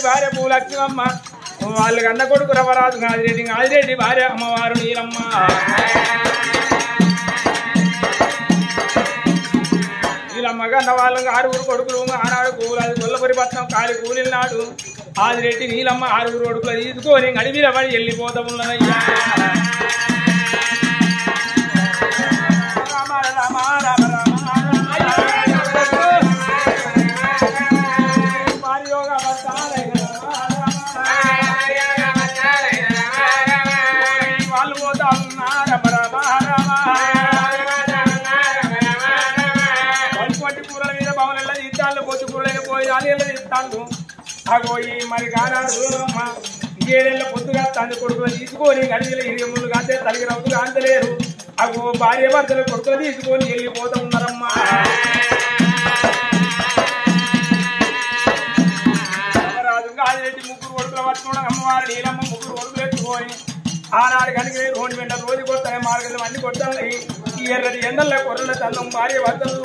భార్య భూలక్ష్మమ్మ వాళ్ళు కన్న కొడుకు రవరాజు ఆదిరెడ్డి భార్య అమ్మవారు నీలమ్మ నీలమ్మ కన్న వాళ్ళకి 6 కొడుకులు ఆనాడు కూలాది గొల్లపరిపట్నం కాలి కూలినాడు ఆదిరెడ్డి నీలమ్మ 6 కొడుకులు తీసుకొని అడవిలో పడి వెళ్ళిపోతా ఉన్నదయ్యా రామ రామ రామ రామ వాళ్ళు పోతా పట్టి కూరల మీద భవనల్లా తీస్తాను పొద్దు కూరలైన పోయి ఆలేళ్ళ తీస్తాను అగోయి మరి కానాడు దూరమ్మ 7 ఏళ్ళ పొద్దుగా తండ్రి కొడుకులు తీసుకొని అడవిలో 20 ముళ్ళు కాస్తే తల్లి రవ్వులు కాంతలేరు అగో భార్య భర్తలు కొడుకులు తీసుకొని వెళ్ళిపోతూ ఉన్నారమ్మా ఆదిరెడ్డి 3 కొడుకులు పట్టుకోవడం అమ్మవారు నీలమ్మ 3 కొడుకులు ఎత్తుకొని ఆనాడు కనుక రోడ్డు వెంట రోజు కొడతాయి మార్గం అన్ని కొట్టాలి ఈ ఎర్రటి ఎండల్లో కొర్రల చల్లం భార్య భర్తలు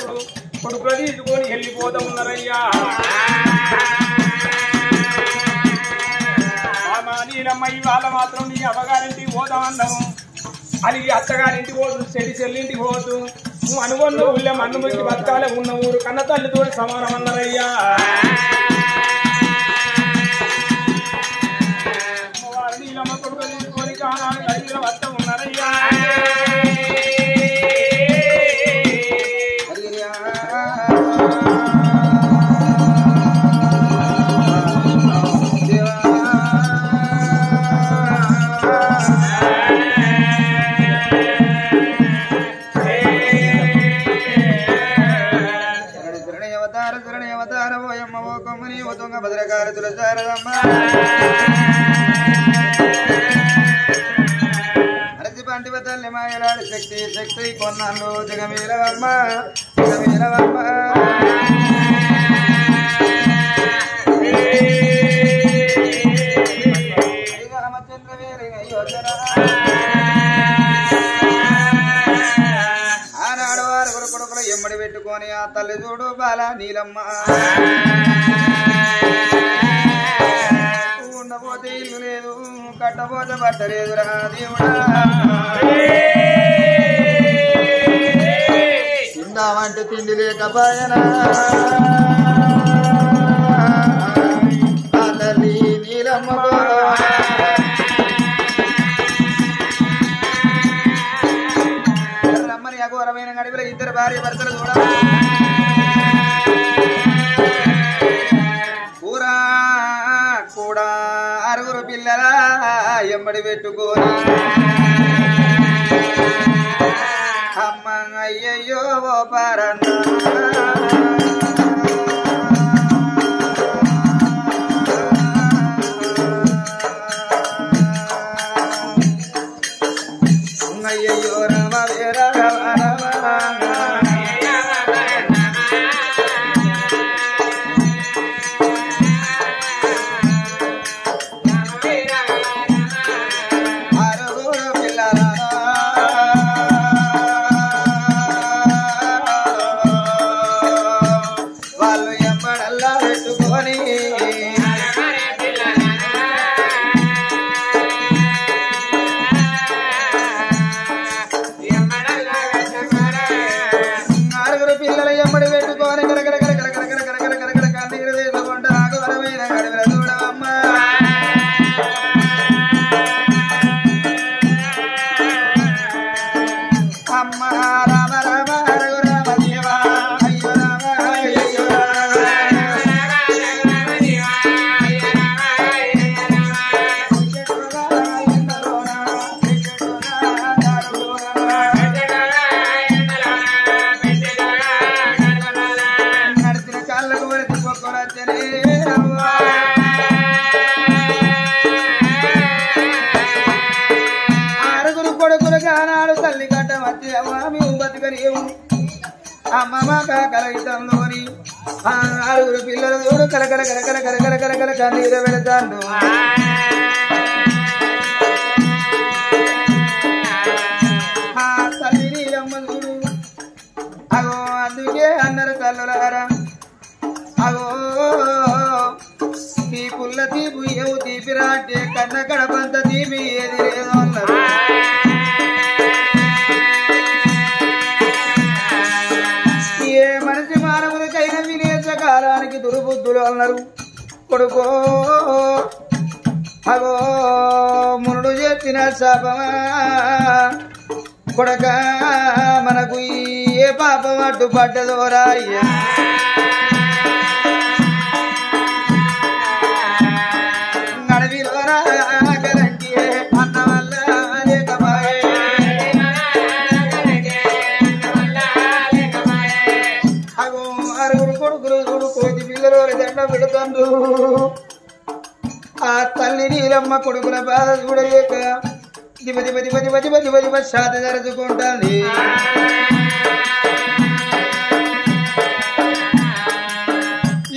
కొడుకులు తీసుకొని వెళ్ళిపోతూ ఉన్నారయ్యా నీలమ్మ ఇవాళ మాత్రం నీ అమ్మగారింటికి పోతామన్నాము అది అత్తగారింటికి పోదు చెల్లింటికి పోదు నువ్వు అనుకున్న ఊళ్ళో మన్నుమురికి బతకాలే ఉన్న ఊరు కన్న తల్లితో సమానం అన్నారయ్యా నీలమ్మ కొడుకు తీసుకొని కానాడు కలిగిన వస్త ఉన్నారయ్యా భద్రకారతుల శారదమ్మ అరసి పంటివ తల్లి మాయలాడి శక్తి కొన్నాళ్ళు జగమీలవమ్మ ఆనాడు 6 కొడుకులు ఎమ్మడి పెట్టుకొని ఆ తల్లి చూడు బాల నీలమ్మ ఉండబోతే ఇల్లు లేదు కట్టబోతే బట్ట లేదురా దేవుడా తిందామంటే తిండి లేకపోయినా ఆ తల్లి నీలమ్మ రమ్మని అఘోరమైన గడిపిలో 2 భార్య భర్తలు చూడ కూడా 6 పిల్లల ఎమ్మడి పెట్టుకోని అమ్మ అయ్యయ్యో ఓ పారన్న అయ్యయ్యో రామ వీర అమ్మమ్మ కలగితంలోని 6 పిల్లలు చూడు కలకల కన్నీరు పెడతాను తల్లి నీలమ్మ చూడు అగో అందుకే అన్నారు తల్లులారా అగో ఈ పుల్లతి కడపంత తీపి ఏది లేదు అన్నారు. ఏ మనిషి మానవులకైనా వినేస కాలానికి దుర్బుద్ధులు అన్నారు. కొడుకో అగో మునుడు చెప్పిన శాపమా కొడక మనకు ఏ పాపం అడ్డు పడ్డదోరా అయ్యా. నడవిలోరా కరంటి అన్న వల్ల లేకపాయే అగో ఆరుగురు కొడుకులు చూడు కోతి పిల్లలు దండ పెడుతుండ్రు. ఆ తల్లి నీలమ్మ కొడుకుల బాధ చూడలేక దిప శాత జరుచుకుంటుంది.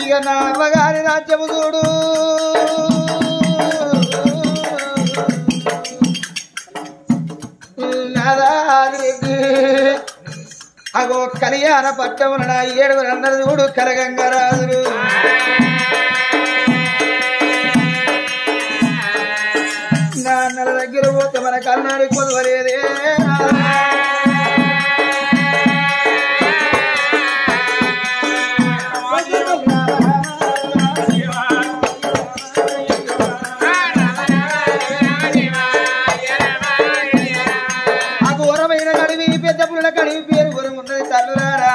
ఇక నా అవ్వగారి రాజ్యము చూడు నాదారెడ్డి అగో కళ్యాణ పట్టమున నా 7 అన్నది చూడు కలగంగరాజులు. నాన్నల దగ్గర పోతే మన కన్నాడి కొదవలేదే. అఘోరమైన కడివి పెద్ద పుల్ల కడివి పేరు గురం ఉన్నది తల్లురారా.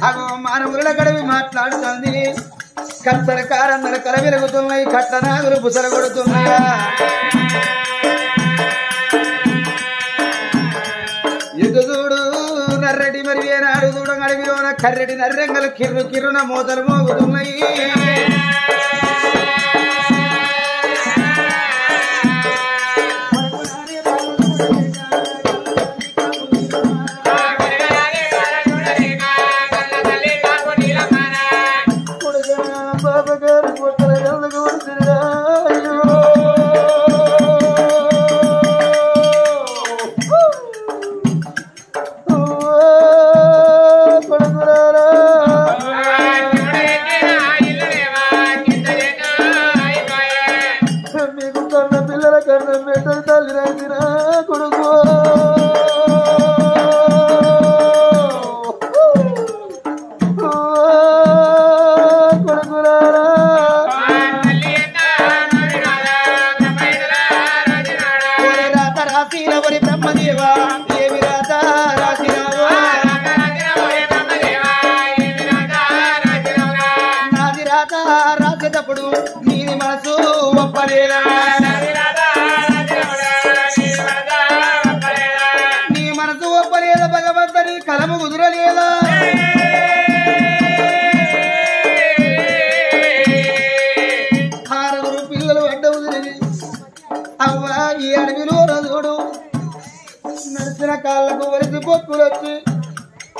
అగో మానవుల కడివి మాట్లాడుతుంది. కత్తర కారన్నర కల వెలుగుతున్నాయి, కట్టనాగులు బుసర కొడుతున్నాయా. ఎదుగుడు నర్రెడ్డి మరి ఏనాడు చూడ అడవిలోన కర్రెడి నర్రెంగలు కిర్రు కిర్రున మోతలు మోగుతున్నాయి. బాబగారు పొట్టల గల్లకు వస్తుందా మీకు కన్న పిల్లల కన్న బిడ్డ తల్లి రైతునా కొడుకు. బ్రహ్మదేవా ఏమి రాత రాసినావా నాది రాత రాసేటప్పుడు నీది మనసు ఒప్పలేదా. నీ మనసు ఒప్పలేదా భగవంతుని కలము కుదురలేదా. ఆరుగురు పిల్లలు అడ్డ వదిలి అవ్వా ఈ అడవిలో రదుడు నడిచిన కాళ్ళకు వరిసి పొక్కులు వచ్చి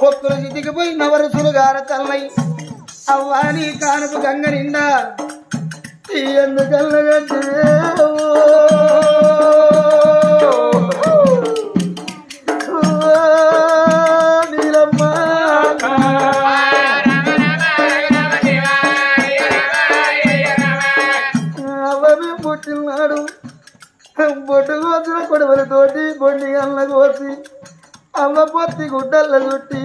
పొక్కులు చితికిపోయి నవరసులు గార తల్లై అవ్వా నీ కానుపు గంగ నిండా ఎందుకల్లగంటే నీలమ్మ అవ్వమే పుట్టినాడు. బొట్టు కోసిన కొడవలతోటి బొండి గల్ల కోసి అమ్మ పొత్తి గుడ్డల్ల చుట్టి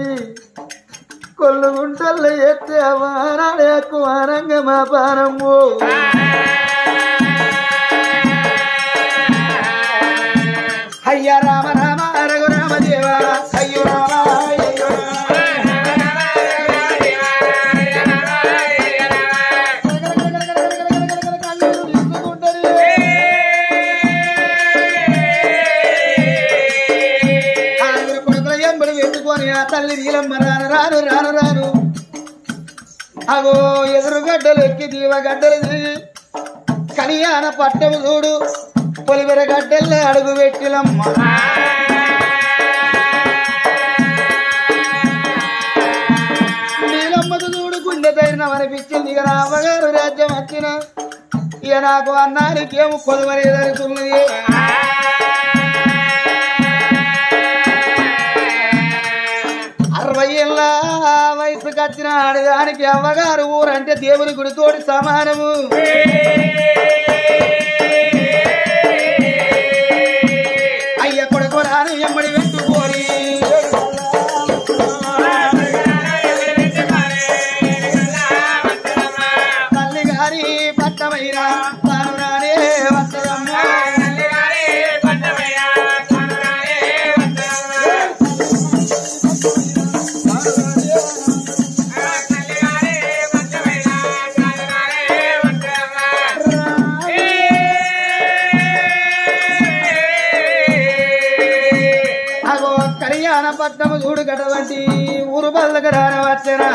కొల్లు గుంటల్ల ఎత్తే అమ్మాడే కుమారంగ మా పానమ్ము. అయ్య రామ రామ రఘు రామదేవ అయ్యో రామ అయ్యో తల్లి నీలమ్మ రాను రాను రాను రాను అగో ఎదురు గడ్డలు ఎక్కి దీవ గడ్డలు తిరిగి కళ్యాణ పట్టము చూడు పొలివెర గడ్డల్లో అడుగు పెట్టిలమ్మ. నీలమ్మకు చూడు గుండె ధైర్యం అనిపించింది. ఇక నా అమ్మగారు రాజ్యం వచ్చిన ఇక నాకు అన్నానికి ఏమో కొదవలేదనుకున్నది. వయసుకు వచ్చిన ఆడదానికి అవ్వగారు ఊరంటే దేవుని గుడితోటి సమానము. పట్నము చూడు గడవంటి ఊరు బల్లక రానవచ్చనా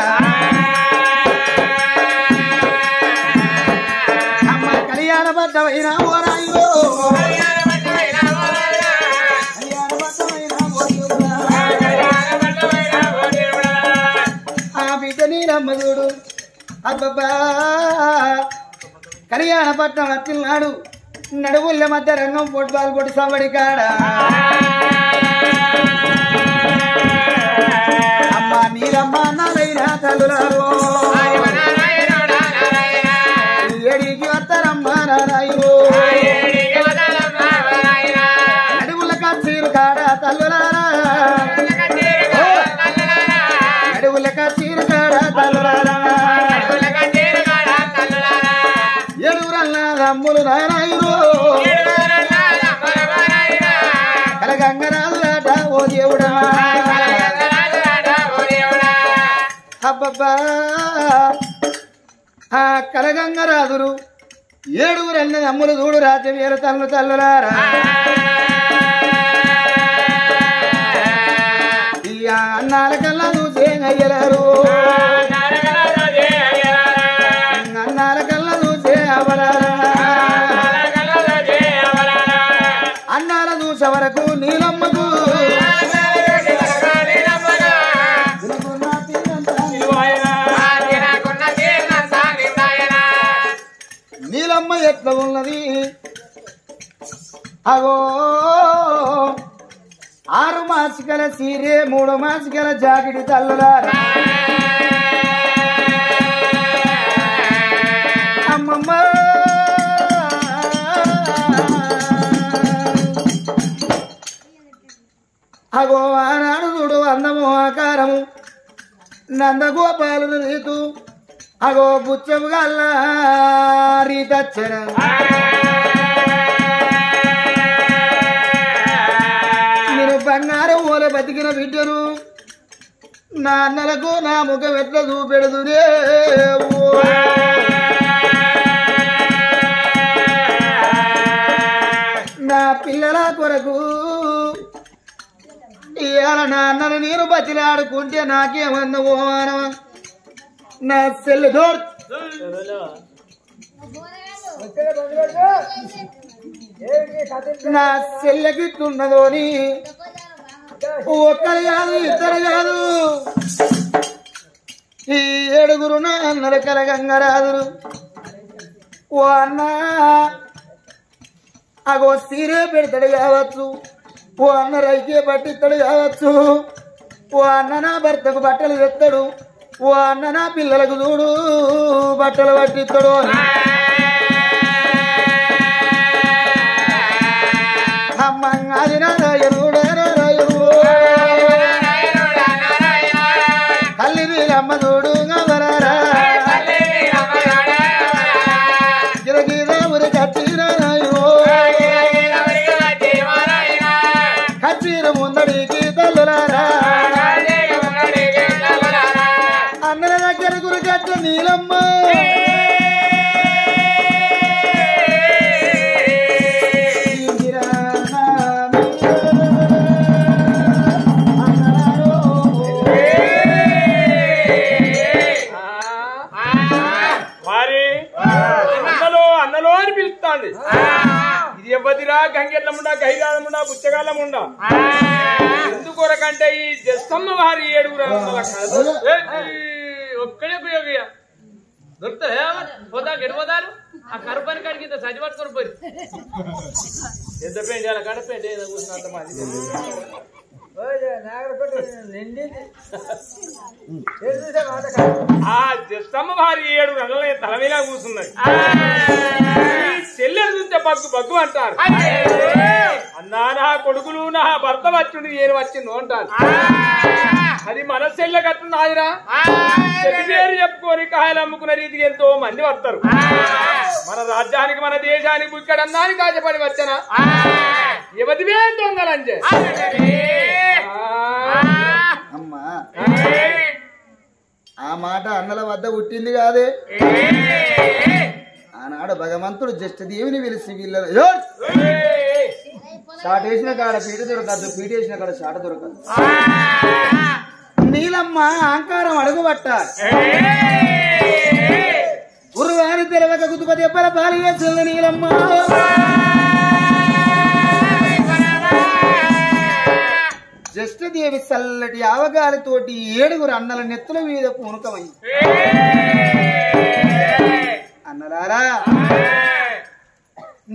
అమ్మ కళ్యాణ పట్నమైన ఓరాయో ఆ బిడ్డ నీరమ్మ చూడు అబ్బబ్బా కళ్యాణ పట్నం వచ్చినాడు నడువుల మధ్య రంగం ఫుట్బాల్ కొట్టి సవడి కాడ అమ్మ నీరమ్మ నారైనా తల్లులారో ఏడికి వస్తారమ్మ నారాయో నడువుల కచ్చీరు కాడ తల్లులారా నడువుల కచ్చీరు కాడ తల్లులారా ఏడుగురల్లా రమ్ములు నారాయణు కలగంగరాజులాట ఓ దేవుడా అబ్బబ్బా ఆ కలగంగరాజులు ఏడుగురల్ని అమ్ములు చూడు రాజ్యం ఏరు తల్లు తల్లులారా ఈ అన్నాల కల్లా చూసే అయ్యలారు అన్నాల కల్లా చూసే అవలారా అన్నాల చూసే వరకు నీలమ్మకు నీలమ్మ ఎట్లా ఉన్నది అగో 6 మాసికల సీరే 3 మాసికల జాకెట్ తల్లులారా అమ్మమ్మ అగో ఆనాడు చూడు అందము ఆకారము నందగోపాలను రీతు అగో బుచ్చము గల్ల రీతచ్చర నేను బంగారం ఓల బతికిన బిడ్డను నా అన్నలకు నా ముఖం ఎట్లా చూపెడుదురే నా పిల్లల కొరకు ఇవాళ నా అన్నను నేను బతిలాడుకుంటే నాకేమన్నా ఓమానం నా సెల్లు దోర్ నా సెల్లకిట్టున్నదో అని ఒక్కరు కాదు ఇద్దరు కాదు ఈ 7గురు నా అన్నల కలగంగరాదురు ఓ అన్న అగో సీరే పెడతాడు కావచ్చు ఓ అన్న రైకే పట్టిస్తాడు కావచ్చు ఓ అన్న నా భర్తకు బట్టలు తెస్తాడు ఓ అన్న నా పిల్లలకు చూడు బట్టలు పట్టిస్తాడు అమ్మ అది నారాయణుడు నారాయణుడు తల్లి వీరమ్మ చూడు గవరారా గిరగిర ఉరి కట్టి నారాయణు కచ్చీర ముందడికి తల్లులారా అన్నల దగ్గర గురి కట్ట నీలమ్మ ఇది ఎవరిరా గంగెట్లముండా గైరాలముండా బుచ్చగాలముండా ఎందుకొరకంటే ఈ జస్తమ్మ వారి 7గురు ఒక్కడే ఉపయోగ దొరుకుతాయా పోతా గడిపోతారు ఆ కరుపని కాడికి ఇంత సజ్జ పట్టుకొని పోయి ఎంత పెయింట్ చేయాలి కడపేంటి ఏదో కూర్చున్నంత మంది ఆ జస్తమ్మ వారి 7 రంగుల తల మీద కూర్చున్నది చెల్లెలు చూస్తే బగ్గు బగ్గు అంటారు అన్నా నా కొడుకులు నా భర్త వచ్చిండు ఏను వచ్చిండు అంటారు అది మన చెల్లె కట్టున్నాదిరా చెల్లి పేరు చెప్పుకొని కాయలు అమ్ముకున్న రీతికి ఎంతో మంది వస్తారు మన రాజ్యానికి మన దేశానికి ఇక్కడ అన్నానికి ఆశపడి వచ్చనా ఎవరివే దొంగలంజే అమ్మా ఆ మాట అన్నల వద్ద పుట్టింది కాదే ఆనాడు భగవంతుడు జస్ట్ దేవుని పిలిచి వీళ్ళ షాట్ వేసిన కాడ పీట దొరకద్దు, పీట వేసిన కాడ షాట దొరకదు. నీలమ్మ అహంకారం అడుగుబట్ట గురువారి తెలవక గుతుపతి ఎప్పల పాలి వేస్తుంది నీలమ్మ. జ్యేష్ఠదేవి చల్లటి ఆవగాలితోటి 7 అన్నల నెత్తుల మీద పూనకమైంది. అన్నలారా,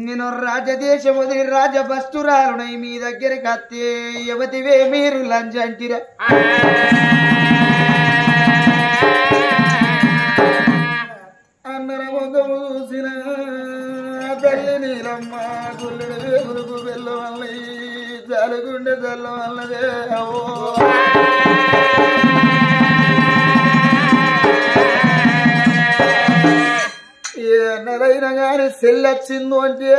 నేను రాజదేశం వదిలి రాజభస్తురాలునై మీ దగ్గరికి అత్తే యువతివే మీరు లంచంటిరా. అన్నర ముఖము చూసిన తల్లి నీలమ్మ గుల్లెడు వేగులకు వెళ్ళవల్లి జాలుగుండె చల్ల వల్లదే. ఎన్నడైనా గాని సెల్లొచ్చిందు అంటే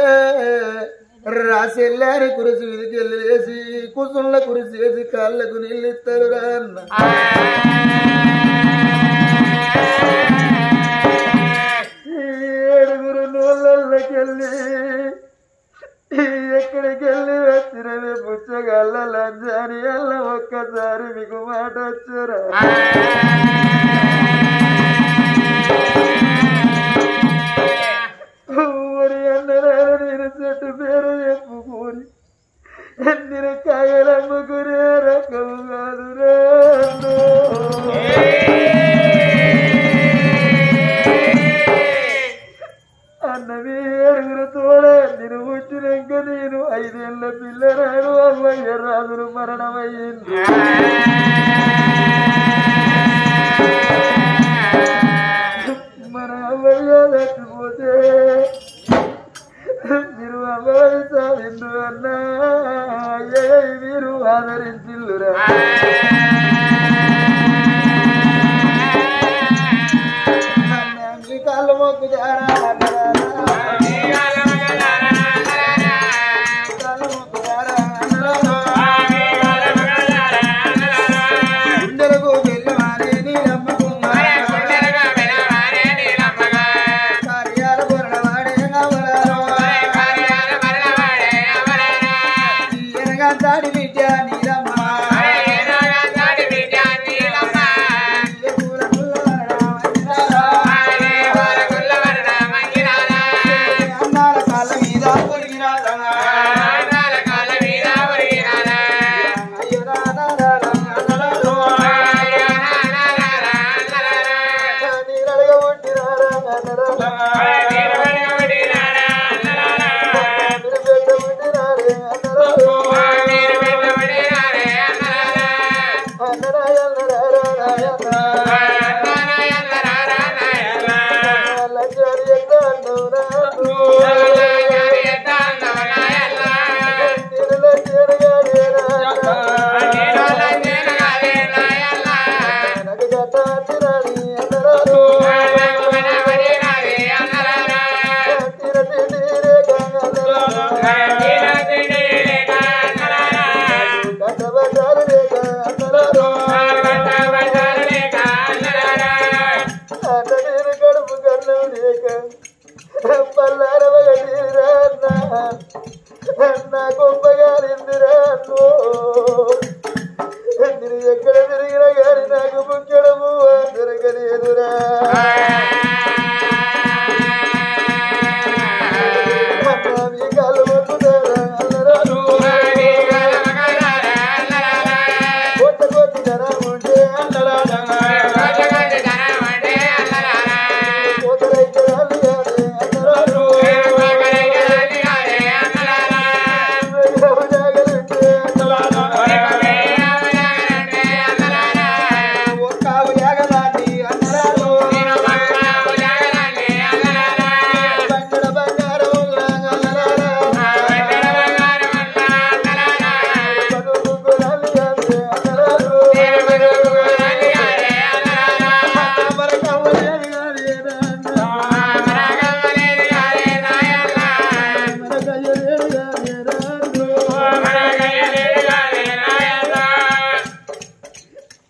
రాసెల్లారి కురిసి విదికెళ్ళి వేసి కుసుళ్ళ కురిసి వేసి కాళ్ళకు నీళ్ళు ఇస్తారు రా అన్న. 7 నోళ్ళకెళ్ళి ఎక్కడికెళ్ళి వచ్చినవి పుచ్చగల్ల లంజాని అల్ల ఒక్కసారి మీకు మాట వచ్చారా? ఊరి అన్నరాలు నేను చెట్టు పేరు చెప్పుకోని నేను కాయలమ్ముకునే రకము కాదు రా. అన్నవి 7 తోడ నేను పుట్టినాక నేను 5 ఏళ్ల పిల్లరాడు అమ్మయ్య రాజులు మరణమయ్యింది. మన అమ్మయ్య చచ్చిపోతే మీరు అమ్మాయి సావిండు అన్నా మీరు ఆదరించిల్లురా. మీ కాళ్ళు మొక్కుదారా గుండెలకు వెళ్ళవారే నీలమ్మకు కార్యాల పొరడవాడే ఎనగా దాడి బిడ్డ నీలమ్మ అన్నాల కాళ్ళ మీద పొడిగినారా. నా గొప్పగారిందిరా నేను ఎక్కడ తిరిగినా గాని నాకు ముక్కడము తిరగలేదురా. మీ కాళ్ళు మొక్కుతారా అల్లరాలు కొత్త కొద్ది జనం ఉంటే అల్లరాలు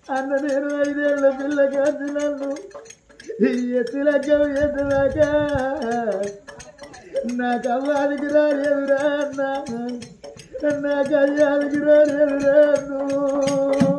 అన్న నేను 5 ఏళ్ల పిల్ల కాదు నన్ను ఎత్తులగ్గం ఎత్తులాక నాకు అవ్వాదికి రాలేదురా అన్న. నా కళ్యాణకి రాలేదు